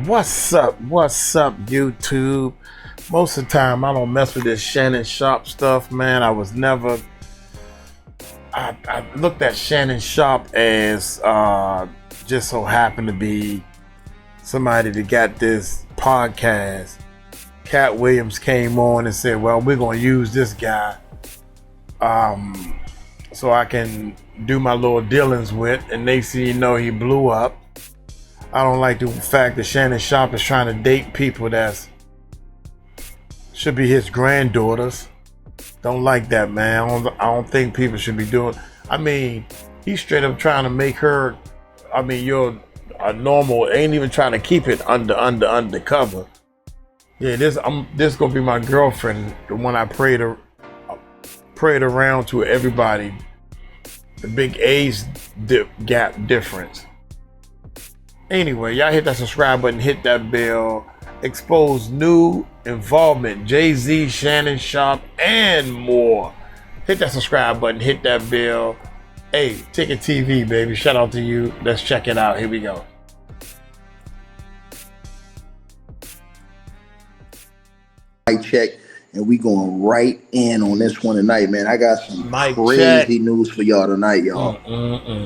What's up? What's up, YouTube? Most of the time, I don't mess with this Shannon Sharpe stuff, man. I looked at Shannon Sharpe as just so happened to be somebody that got this podcast. Cat Williams came on and said, well, we're going to use this guy so I can do my little dealings with. And next thing you know, he blew up. I don't like the fact that Shannon Sharpe is trying to date people that should be his granddaughters. Don't like that, man. I don't think people should be doing. I mean, he's straight up trying to make her. I mean, you're a normal. Ain't even trying to keep it undercover. Yeah, this gonna be my girlfriend. The one I prayed around to everybody. The big age gap difference. Anyway, y'all hit that subscribe button, hit that bell. Expose new involvement, Jay-Z, Shannon Sharpe, and more. Hit that subscribe button, hit that bell. Hey, Ticket TV, baby. Shout out to you. Let's check it out. Here we go. Mic check, and we going right in on this one tonight, man. I got some crazy news for y'all tonight, y'all.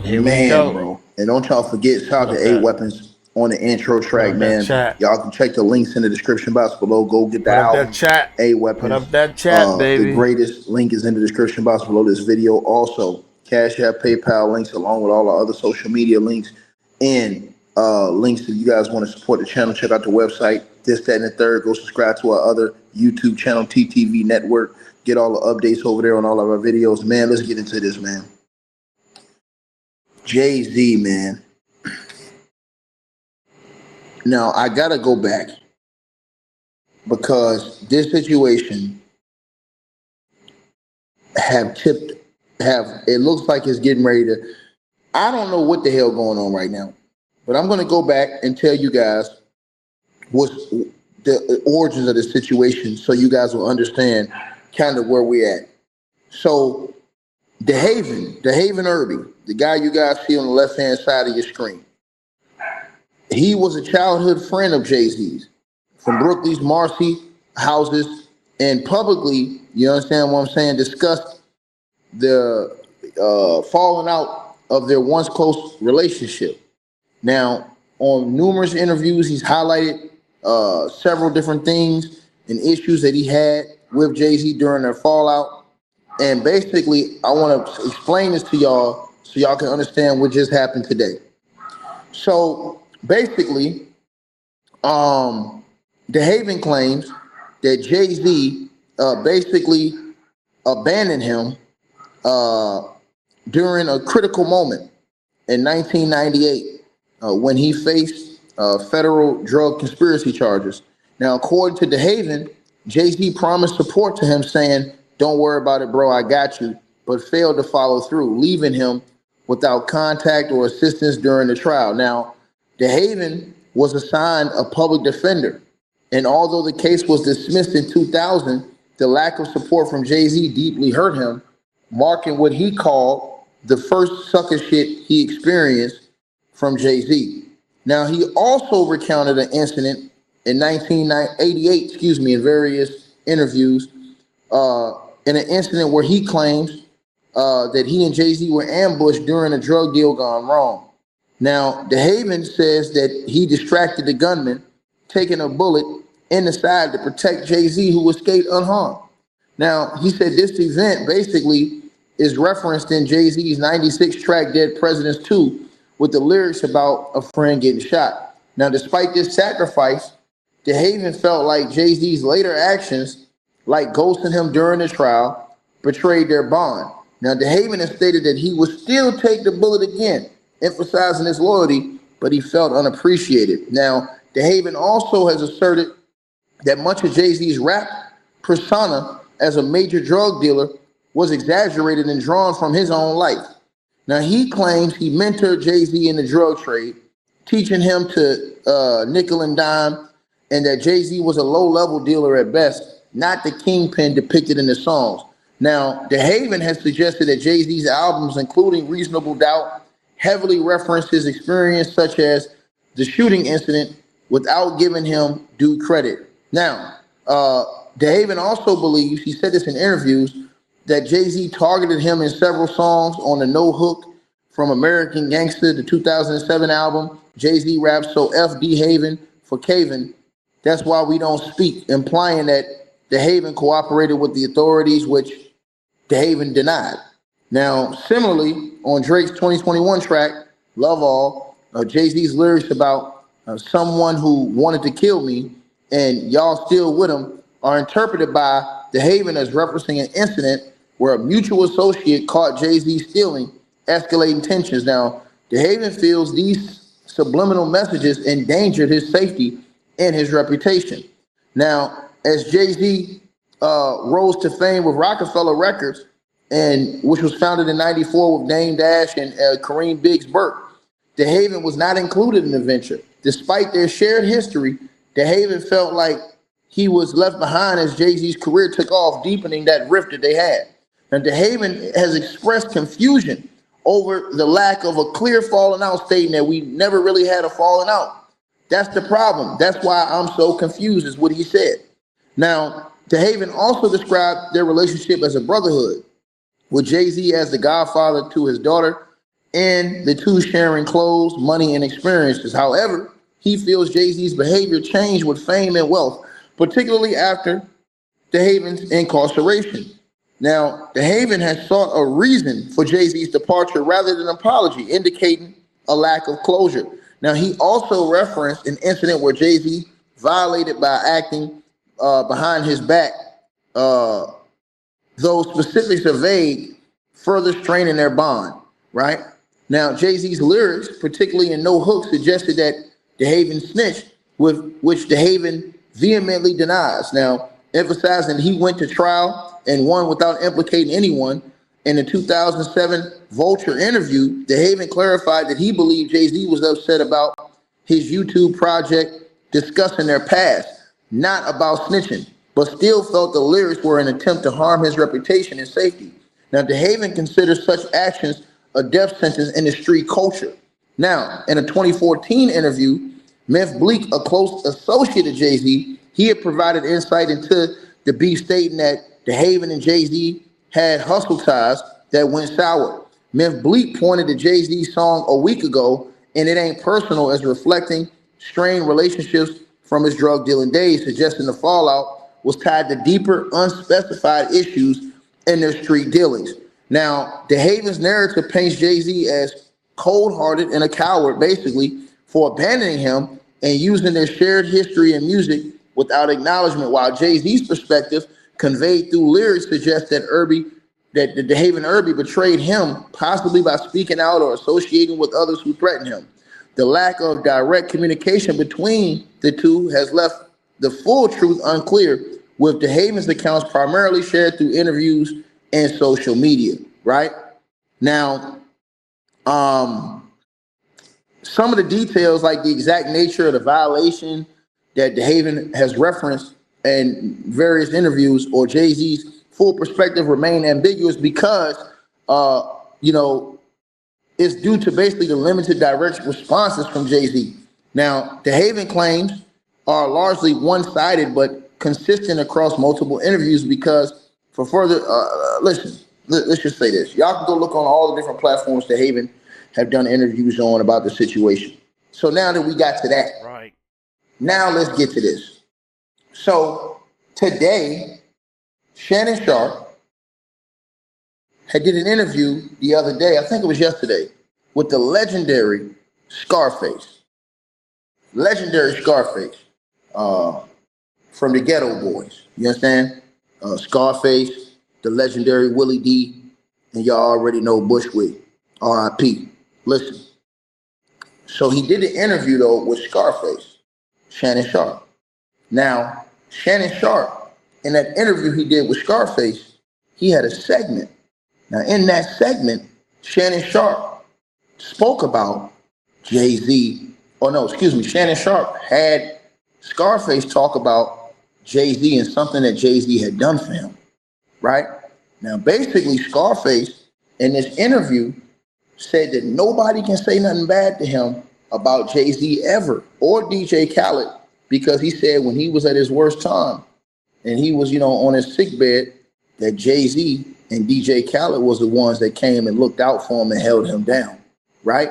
Here we go, bro. And don't y'all forget, shout out to A Weapons on the intro track, man. Y'all can check the links in the description box below. Go get the album. That chat. A Weapons. Put up that chat, baby. The greatest link is in the description box below this video. Also, CashApp, PayPal links, along with all the other social media links, and links that you guys want to support the channel. Check out the website. This, that, and the third. Go subscribe to our other YouTube channel, TTV Network. Get all the updates over there on all of our videos. Man, let's get into this, man. Jay-Z, man. Now, I got to go back because this situation it looks like it's getting ready to, I don't know what the hell going on right now, but I'm going to go back and tell you guys what's the origins of the situation so you guys will understand kind of where we're at. So DeHaven Irby, the guy you guys see on the left-hand side of your screen, he was a childhood friend of Jay-Z's from Brooklyn's Marcy houses, and publicly, you understand what I'm saying, discussed the falling out of their once close relationship. Now, on numerous interviews, he's highlighted several different things and issues that he had with Jay-Z during their fallout. And basically, I want to explain this to y'all so y'all can understand what just happened today. So basically, DeHaven claims that Jay-Z basically abandoned him during a critical moment in 1998 when he faced federal drug conspiracy charges. Now, according to DeHaven, Jay-Z promised support to him, saying, "Don't worry about it, bro, I got you," but failed to follow through, leaving him without contact or assistance during the trial. Now, DeHaven was assigned a public defender, and although the case was dismissed in 2000, the lack of support from Jay-Z deeply hurt him, marking what he called the first sucker shit he experienced from Jay-Z. Now, he also recounted an incident in 1988, in various interviews, in an incident where he claims that he and Jay-Z were ambushed during a drug deal gone wrong. Now, DeHaven says that he distracted the gunman, taking a bullet in the side to protect Jay-Z, who escaped unharmed. Now, he said this event basically is referenced in Jay-Z's 96 track Dead Presidents 2 with the lyrics about a friend getting shot. Now, despite this sacrifice, DeHaven felt like Jay-Z's later actions, like ghosting him during the trial, betrayed their bond. Now, DeHaven has stated that he would still take the bullet again, emphasizing his loyalty, but he felt unappreciated. Now, DeHaven also has asserted that much of Jay-Z's rap persona as a major drug dealer was exaggerated and drawn from his own life. Now, he claims he mentored Jay-Z in the drug trade, teaching him to nickel and dime, and that Jay-Z was a low-level dealer at best, not the kingpin depicted in the songs. Now, DeHaven has suggested that Jay-Z's albums, including Reasonable Doubt, heavily reference his experience, such as the shooting incident without giving him due credit. Now, DeHaven also believes, he said this in interviews, that Jay-Z targeted him in several songs on the No Hook from American Gangster, the 2007 album. Jay-Z raps, so F DeHaven for Caven. That's why we don't speak, implying that DeHaven cooperated with the authorities, which DeHaven denied. Now, similarly, on Drake's 2021 track, Love All, Jay-Z's lyrics about someone who wanted to kill me and y'all still with him are interpreted by DeHaven as referencing an incident where a mutual associate caught Jay-Z stealing, escalating tensions. Now, DeHaven feels these subliminal messages endangered his safety and his reputation. Now, as Jay-Z rose to fame with Rockefeller Records, and which was founded in '94 with Dame Dash and Kareem Biggs Burke, DeHaven was not included in the venture. Despite their shared history, DeHaven felt like he was left behind as Jay-Z's career took off, deepening that rift that they had. Now, DeHaven has expressed confusion over the lack of a clear falling out, stating that we never really had a falling out. That's the problem. That's why I'm so confused, is what he said. Now, DeHaven also described their relationship as a brotherhood, with Jay-Z as the godfather to his daughter, and the two sharing clothes, money, and experiences. However, he feels Jay-Z's behavior changed with fame and wealth, particularly after DeHaven's incarceration. Now, DeHaven has sought a reason for Jay-Z's departure rather than an apology, indicating a lack of closure. Now, he also referenced an incident where Jay-Z violated by acting behind his back, though specifics are vague, further straining their bond, right? Now, Jay-Z's lyrics, particularly in No Hook, suggested that DeHaven snitched, with which DeHaven vehemently denies. Now, emphasizing he went to trial and won without implicating anyone. In the 2007 Vulture interview, DeHaven clarified that he believed Jay-Z was upset about his YouTube project discussing their past, not about snitching, but still felt the lyrics were an attempt to harm his reputation and safety. Now, DeHaven considers such actions a death sentence in the street culture. Now, in a 2014 interview, Memphis Bleak, a close associate of Jay-Z, he had provided insight into the beef, stating that DeHaven and Jay-Z had hustle ties that went sour. Memphis Bleak pointed to Jay-Z's song a week ago, and It Ain't Personal, as reflecting strained relationships from his drug dealing days, suggesting the fallout was tied to deeper, unspecified issues in their street dealings. Now, DeHaven's narrative paints Jay-Z as cold-hearted and a coward, basically, for abandoning him and using their shared history and music without acknowledgement, while Jay-Z's perspective, conveyed through lyrics, suggests that the DeHaven Irby betrayed him, possibly by speaking out or associating with others who threatened him. The lack of direct communication between the two has left the full truth unclear, with DeHaven's accounts primarily shared through interviews and social media, right? Now, some of the details, like the exact nature of the violation that DeHaven has referenced in various interviews, or Jay-Z's full perspective, remain ambiguous because, it's due to basically the limited direct responses from Jay-Z. Now, DeHaven claims are largely one-sided but consistent across multiple interviews because, for further, let's just say this. Y'all can go look on all the different platforms DeHaven have done interviews on about the situation. So now that we got to that, right, now let's get to this. So today, Shannon Sharpe had did an interview the other day, I think it was yesterday, with the legendary Scarface. Legendary Scarface from the Ghetto Boys. You understand? Scarface, the legendary Willie D, and y'all already know Bushwick, R.I.P. Listen. So he did an interview, though, with Scarface, Shannon Sharpe. Now, Shannon Sharpe, in that interview he did with Scarface, he had a segment. Now, in that segment, Shannon Sharpe spoke about Jay-Z. Shannon Sharpe had Scarface talk about Jay-Z and something that Jay-Z had done for him, right? Now, basically, Scarface, in this interview, said that nobody can say nothing bad to him about Jay-Z ever or DJ Khaled, because he said when he was at his worst time and he was, on his sick bed, that Jay-Z and DJ Khaled was the ones that came and looked out for him and held him down, right?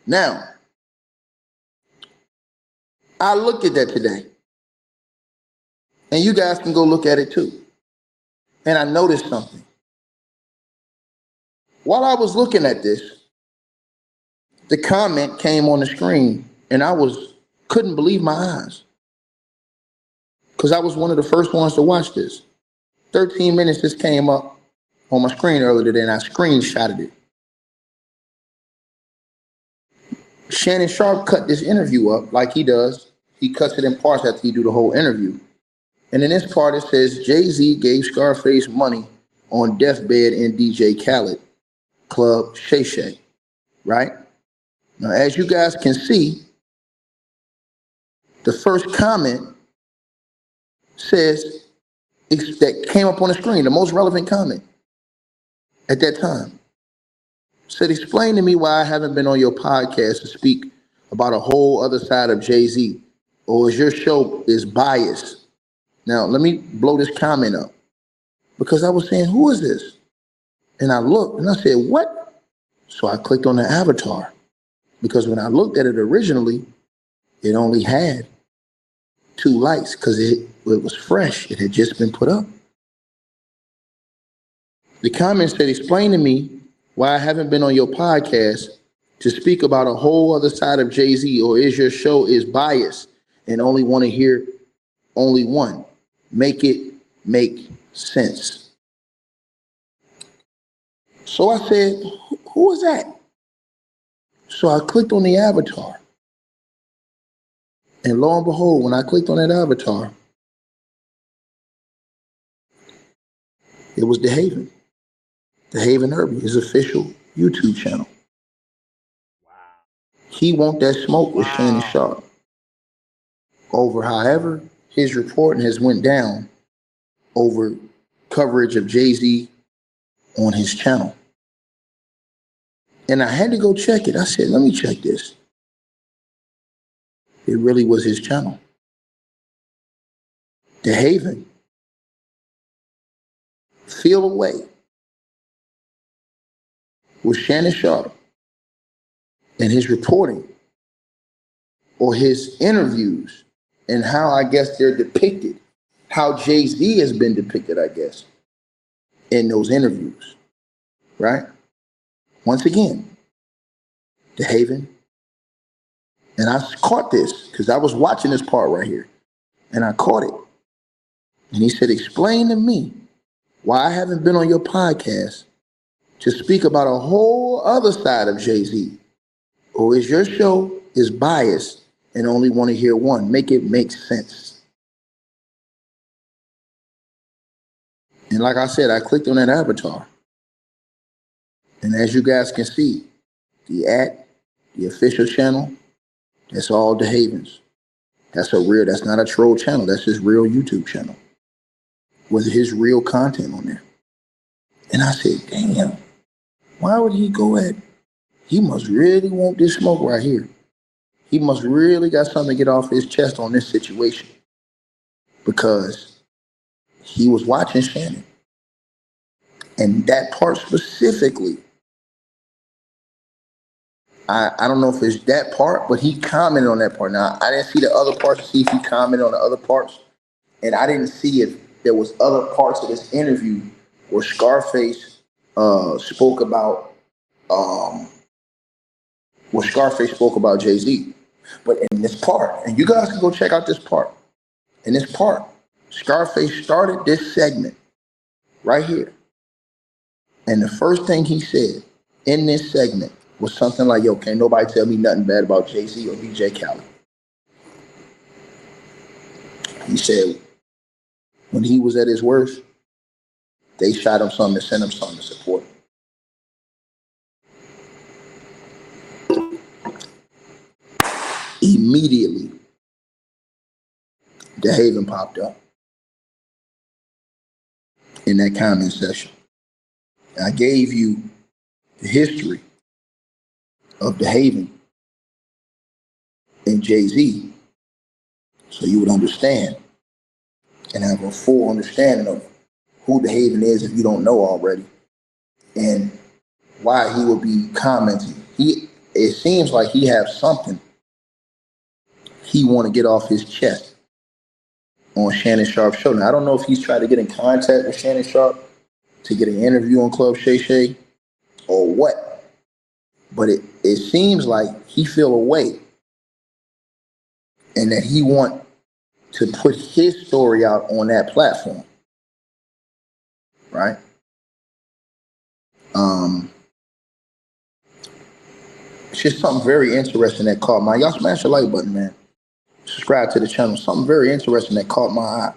Now, I looked at that today, and you guys can go look at it too. And I noticed something. While I was looking at this, the comment came on the screen, and I couldn't believe my eyes, because I was one of the first ones to watch this. 13 minutes this came up on my screen earlier today, and I screenshotted it. Shannon Sharpe cut this interview up like he does. He cuts it in parts after he do the whole interview. And in this part, it says, Jay-Z gave Scarface money on deathbed in DJ Khaled, Club Shay Shay, right? Now, as you guys can see, the first comment says, that came up on the screen, the most relevant comment at that time, said, explain to me why I haven't been on your podcast to speak about a whole other side of Jay-Z, or is your show is biased? Now, let me blow this comment up, because I was saying, who is this? And I looked and I said, what? So I clicked on the avatar, because when I looked at it originally, it only had 2 likes because it was fresh. It had just been put up. The comment said, explain to me why I haven't been on your podcast to speak about a whole other side of Jay-Z, or is your show is biased and only want to hear only one? Make it make sense. So I said, who is that? So I clicked on the avatar. And lo and behold, when I clicked on that avatar, it was DeHaven. DeHaven Irby, his official YouTube channel. Wow. He want that smoke with Shannon Sharpe over, however, his reporting has went down over coverage of Jay-Z on his channel. And I had to go check it. I said, let me check this. It really was his channel. DeHaven, Feel Away, with Shannon Sharpe and his reporting or his interviews and how I guess they're depicted, how Jay-Z has been depicted, I guess, in those interviews, right? Once again, DeHaven, and I caught this because I was watching this part right here, and I caught it. And he said, explain to me why I haven't been on your podcast to speak about a whole other side of Jay-Z, or is your show is biased and only want to hear one? Make it make sense. And like I said, I clicked on that avatar. And as you guys can see, the official channel, that's all DeHaven's. That's not a troll channel. That's his real YouTube channel with his real content on there. And I said, damn, why would he go at, he must really want this smoke right here. He must really got something to get off his chest on this situation, because he was watching Shannon. And that part specifically, I don't know if it's that part, but he commented on that part. Now, I didn't see the other parts to see if he commented on the other parts. And I didn't see if there was other parts of this interview where Scarface spoke about Jay-Z. But in this part, and you guys can go check out this part. In this part, Scarface started this segment right here. And the first thing he said in this segment was something like, yo, can't nobody tell me nothing bad about Jay-Z or DJ Khaled. He said when he was at his worst, they shot him something and sent him something to support him. Immediately, DeHaven popped up in that comment section. I gave you the history of DeHaven and Jay-Z, so you would understand and have a full understanding of who DeHaven is if you don't know already, and why he would be commenting. It seems like he has something he want to get off his chest on Shannon Sharpe's show. Now, I don't know if he's tried to get in contact with Shannon Sharpe to get an interview on Club Shay Shay or what, but it seems like he feel a way and that he want to put his story out on that platform, right? It's just something very interesting that caught my eye. Y'all smash the like button, man. Subscribe to the channel. Something very interesting that caught my eye.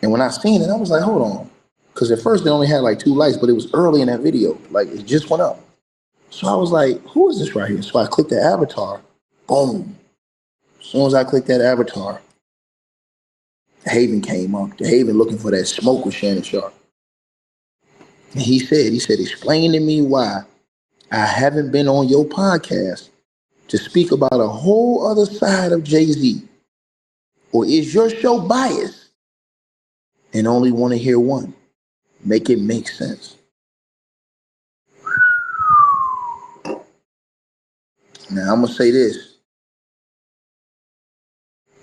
And when I seen it, I was like, hold on. Because at first they only had like 2 likes, but it was early in that video. Like, it just went up. So I was like, who is this right here? So I clicked the avatar. Boom. As soon as I clicked that avatar, DeHaven came up. DeHaven looking for that smoke with Shannon Sharpe. And he said, explain to me why I haven't been on your podcast to speak about a whole other side of Jay-Z. Or is your show biased and only want to hear one? Make it make sense. Now, I'm going to say this.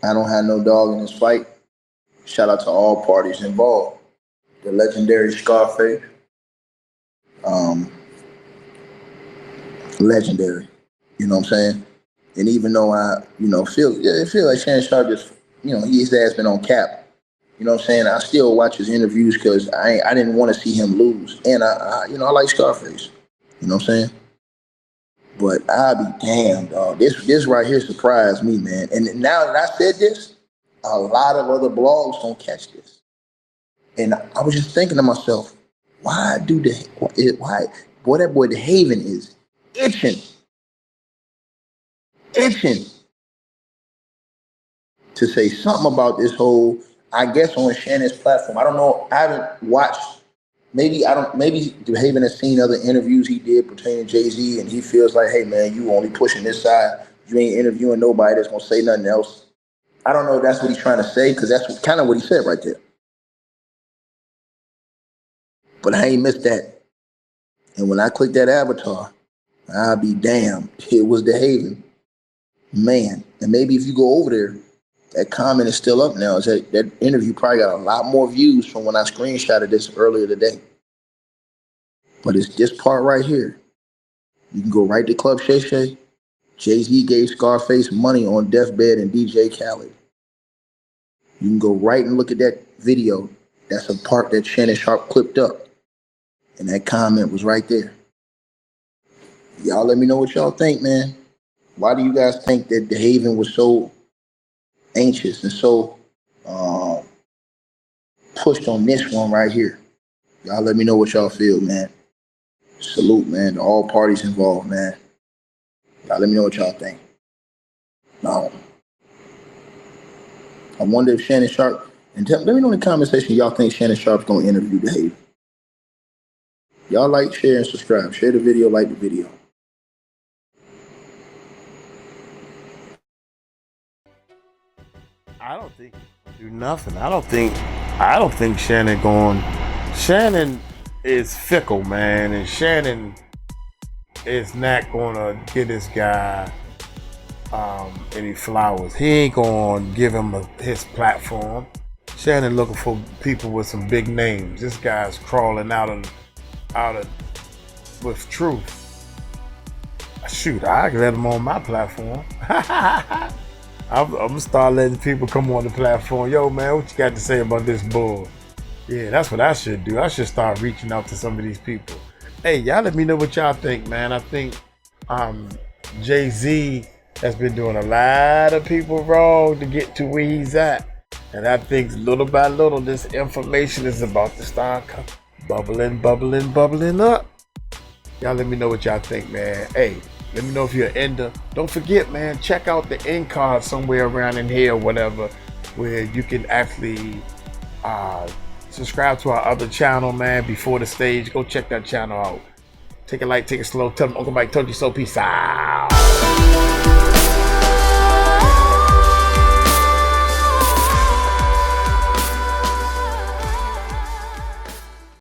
I don't have no dog in this fight. Shout out to all parties involved. The legendary Scarface. Legendary. You know what I'm saying? And even though I, feel like Shannon Sharpe just, his ass been on cap. You know what I'm saying? I still watch his interviews because I didn't want to see him lose. And I like Scarface. You know what I'm saying? But I'll be damned, dog. This right here surprised me, man. And now that I said this, a lot of other blogs don't catch this. And I was just thinking to myself, why that boy DeHaven is itching to say something about this whole, I guess, on Shannon's platform. I don't know. I haven't watched. Maybe DeHaven has seen other interviews he did pertaining to Jay-Z, and he feels like, hey, man, you only pushing this side. You ain't interviewing nobody that's going to say nothing else. I don't know if that's what he's trying to say, because that's kind of what he said right there. But I ain't missed that. And when I clicked that avatar, I'll be damned. It was DeHaven. Man. And maybe if you go over there, that comment is still up now. That interview probably got a lot more views from when I screenshotted this earlier today. But it's this part right here. You can go right to Club Shay Shay. Jay-Z gave Scarface money on deathbed and DJ Khaled. You can go right and look at that video. That's a part that Shannon Sharpe clipped up. And that comment was right there. Y'all let me know what y'all think, man. Why do you guys think that DeHaven was so anxious and so pushed on this one right here? Y'all let me know what y'all feel, man. Salute, man, to all parties involved, man. Y'all let me know what y'all think. Now, I wonder if Shannon Sharpe, and let me know in the comment section y'all think Shannon Sharpe's going to interview DeHaven. Y'all like, share, and subscribe. Share the video, like the video. I don't think he'll do nothing. I don't think Shannon is fickle, man, and Shannon is not gonna give this guy any flowers. He ain't gonna give him his platform. Shannon looking for people with some big names. This guy's crawling out of with truth. Shoot, I can let him on my platform. I'm gonna start letting people come on the platform. Yo, man, what you got to say about this bull? Yeah, that's what I should do. I should start reaching out to some of these people. Hey, y'all let me know what y'all think, man. I think Jay-Z has been doing a lot of people wrong to get to where he's at. And I think little by little, this information is about to start bubbling up. Y'all let me know what y'all think, man. Hey, let me know if you're an ender. Don't forget, man, check out the end card somewhere around in here or whatever, where you can actually subscribe to our other channel, man, Before the Stage. Go check that channel out. Take it light, take it slow. Tell them Uncle Mike told you so. Peace out.